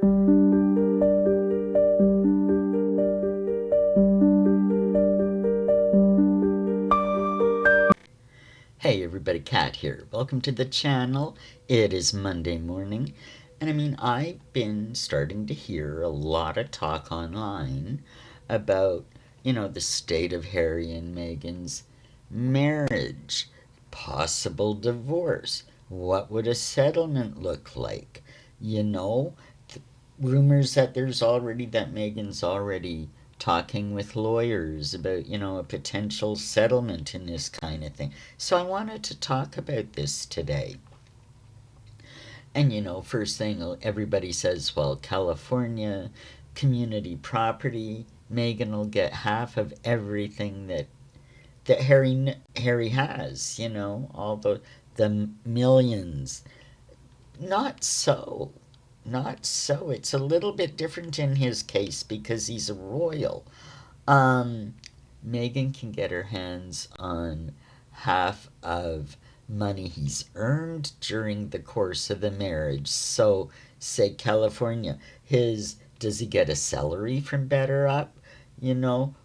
Hey everybody, Kat here. Welcome to the channel. It is Monday morning, and I've been starting to hear a lot of talk online about, the state of Harry and Meghan's marriage, possible divorce. What would a settlement look like? You know, rumors that that Meghan's already talking with lawyers about, a potential settlement in this kind of thing. So I wanted to talk about this today. And, first thing everybody says, well, California, community property, Meghan will get half of everything that Harry has, all the millions. Not so. Not so. It's a little bit different in his case because he's a royal. Um, Meghan can get her hands on half of money he's earned during the course of the marriage. So, say California, his does he get a salary from Better Up?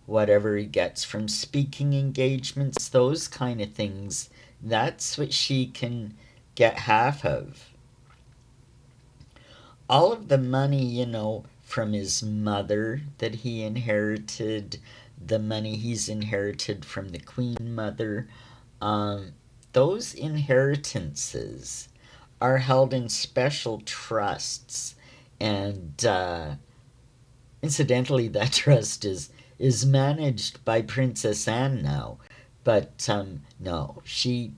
Whatever he gets from speaking engagements, those kind of things. That's what she can get half of. All of the money, from his mother that he inherited, the money he's inherited from the Queen Mother, um, those inheritances are held in special trusts. And incidentally, that trust is managed by Princess Anne now. But no, she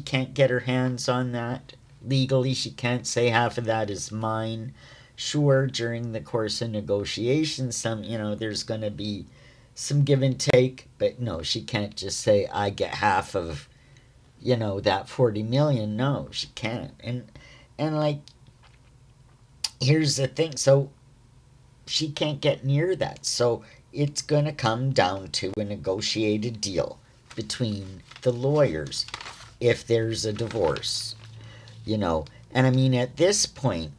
can't get her hands on that legally. She can't say half of that is mine. Sure, during the course of negotiations, there's going to be some give and take, but no, she can't just say I get half of, that 40 million. No, she can't. And like, here's the thing. So she can't get near that. So it's going to come down to a negotiated deal between the lawyers if there's a divorce, And at this point,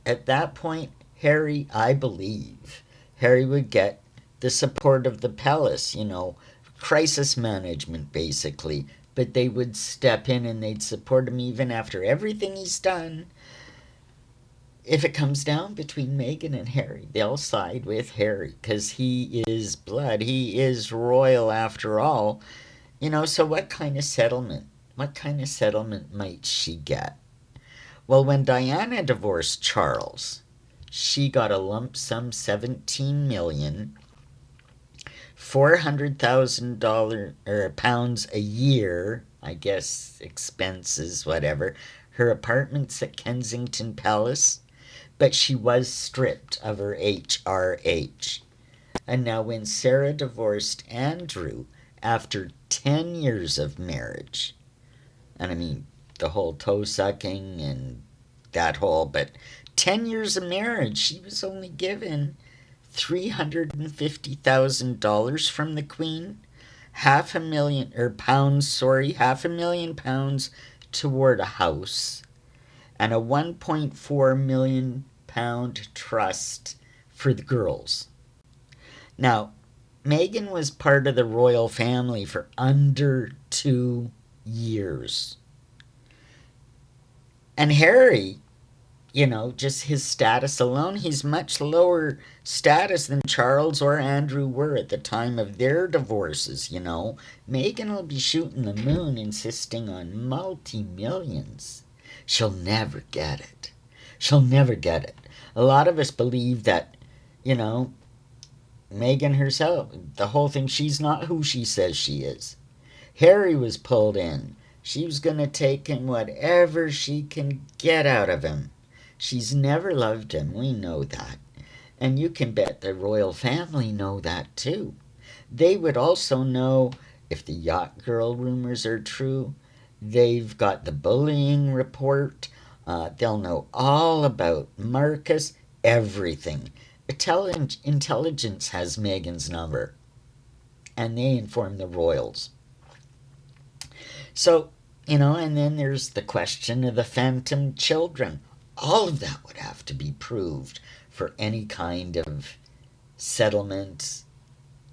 at that point, I believe, Harry would get the support of the palace, crisis management basically. But they would step in and they'd support him even after everything he's done. If it comes down between Meghan and Harry, they'll side with Harry because he is blood. He is royal after all. So what kind of settlement? What kind of settlement might she get? Well, when Diana divorced Charles, she got a lump sum 17 million, $400,000 or pounds a year, I guess expenses, whatever. Her apartment's at Kensington Palace, but she was stripped of her HRH. And now when Sarah divorced Andrew after 10 years of marriage, and the whole toe sucking and that whole, but 10 years of marriage, she was only given $350,000 from the Queen, half a million, or pounds, sorry, £500,000 toward a house, and a 1.4 million pound trust for the girls. Now, Meghan was part of the royal family for under 2 years. And Harry, just his status alone, he's much lower status than Charles or Andrew were at the time of their divorces. Meghan will be shooting the moon insisting on multi-millions. She'll never get it. She'll never get it. A lot of us believe that, Meghan herself, the whole thing, she's not who she says she is. Harry was pulled in. She was going to take him whatever she can get out of him. She's never loved him. We know that. And you can bet the royal family know that too. They would also know if the yacht girl rumors are true. They've got the bullying report. They'll know all about Marcus, everything. Intelligence has Meghan's number. And they inform the royals. So, and then there's the question of the phantom children. All of that would have to be proved for any kind of settlement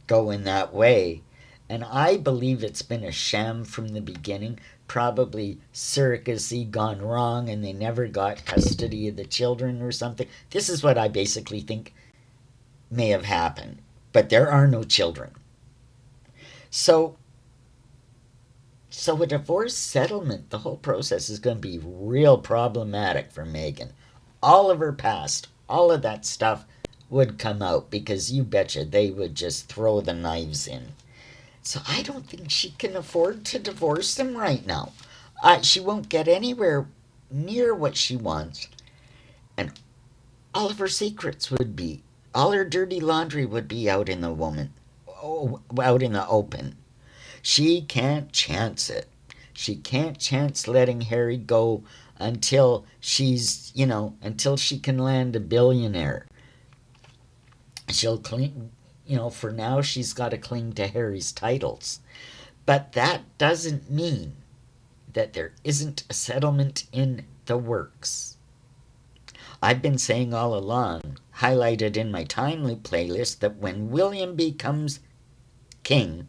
going that way. And I believe it's been a sham from the beginning, probably surrogacy gone wrong and they never got custody of the children or something. This is what I basically think may have happened. But there are no children. So a divorce settlement, the whole process is going to be real problematic for Meghan. All of her past, all of that stuff would come out because you betcha they would just throw the knives in. So I don't think she can afford to divorce him right now. She won't get anywhere near what she wants, and all of her secrets would be, all her dirty laundry would be out in the out in the open. She can't chance it. She can't chance letting Harry go until until she can land a billionaire. She'll cling, for now she's got to cling to Harry's titles. But that doesn't mean that there isn't a settlement in the works. I've been saying all along, highlighted in my time loop playlist, that when William becomes king,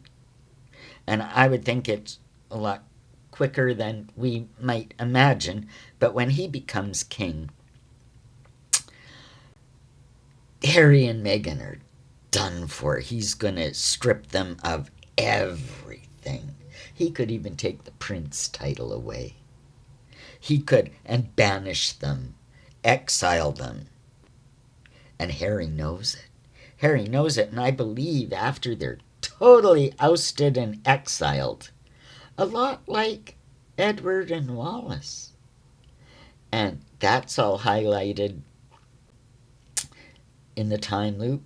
and I would think it's a lot quicker than we might imagine, but when he becomes king, Harry and Meghan are done for. He's going to strip them of everything. He could even take the prince title away. He could, and banish them, exile them. And Harry knows it. Harry knows it, and I believe after they're totally ousted and exiled, a lot like Edward and Wallace. And that's all highlighted in the time loop.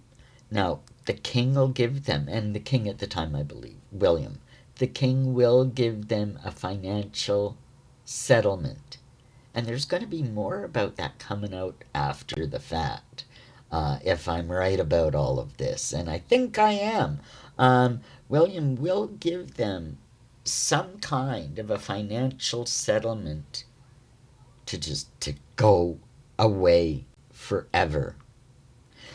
Now, the king will give them, and the king at the time, I believe, William, the king will give them a financial settlement. And there's going to be more about that coming out after the fact, if I'm right about all of this. And I think I am. William will give them some kind of a financial settlement to go away forever.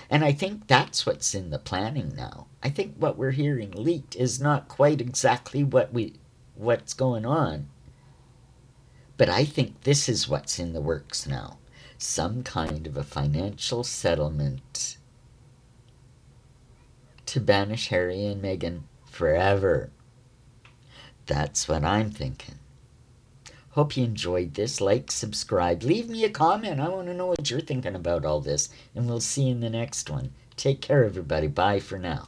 And I think that's what's in the planning now. I think what we're hearing leaked is not quite exactly what's going on. But I think this is what's in the works now. Some kind of a financial settlement to banish Harry and Meghan forever. That's what I'm thinking. Hope you enjoyed this. Like, subscribe, leave me a comment. I want to know what you're thinking about all this. And we'll see you in the next one. Take care, everybody. Bye for now.